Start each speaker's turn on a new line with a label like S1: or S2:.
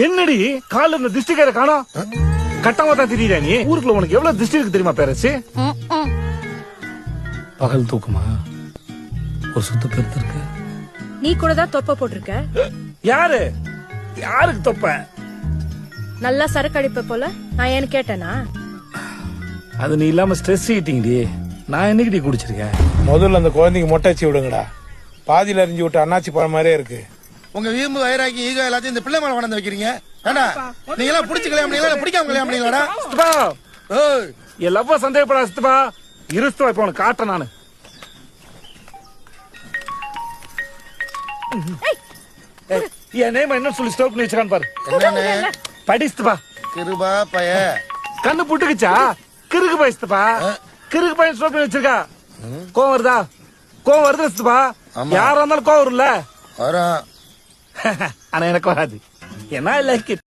S1: என்னடி கால இந்த திஷ்டிக்கார காணோம்? கட்டமா தான் திடீரா நீ? ஊருக்குள்ள உனக்கு எவ்வளவு திஷ்டி இருக்கு தெரியுமா பேரச்சு? பகல் தூக்குமா? ஒரு சுத்த பெருத்து இருக்கு.
S2: நீ கூட தான் தொப்ப போட்டிருக்க.
S1: யாரு யாருக்கு தொப்ப?
S2: நல்லா சரக்கு அடிப்ப போல. நான் ஏன்னு கேட்டேனா?
S1: அது நீ இல்லாம ஸ்ட்ரெஸ் ஈட்டிங்கடி. நான் என்னைக்கு குடிச்சிருக்கேன்?
S3: முதல்ல அந்த குழந்தைக்கு மொட்டை வச்சு விடுங்கடா. பாதியில அறிஞ்சு விட்டு அண்ணாச்சி பழம் மாதிரியே இருக்கு.
S4: உங்க வீம்பு வயிறாக்கி ஈகோ எல்லாத்தையும் இந்த பிள்ளை மேல கொண்டாந்து வைக்கிறீங்க. ஏண்டா நீங்க எல்லாம் பிடிச்சு கல்யாணம் பண்ணீங்களா பிடிக்காம கல்யாணம் பண்ணீங்களாடா?
S1: சித்தப்பா என் லவ்வ சந்தேகப்படாத சித்தப்பா. இருஸ்துவா இப்ப உனக்கு காட்டுறேன் நானு. என் நேம் என்ன சொல்லி ஸ்டோப் பண்ணி வச்சிருக்கான்னு பாரு.
S4: என்னன்னு
S1: படி சித்தப்பா.
S4: கிருபா பய
S1: கண்ணு புட்டுக்குச்சா? கிறுக்கு பாய் சித்தப்பா. கிறுக்கு பாய் ஸ்டோப் பண்ணி வச்சிருக்கா. கோவம் வருதா? கோவம் வருது சித்தப்பா. யாரா இருந்தாலும் கோவம் வரும்ல.
S4: வரும்.
S1: ஆனா எனக்கு வராது. ஏன்னா லைக்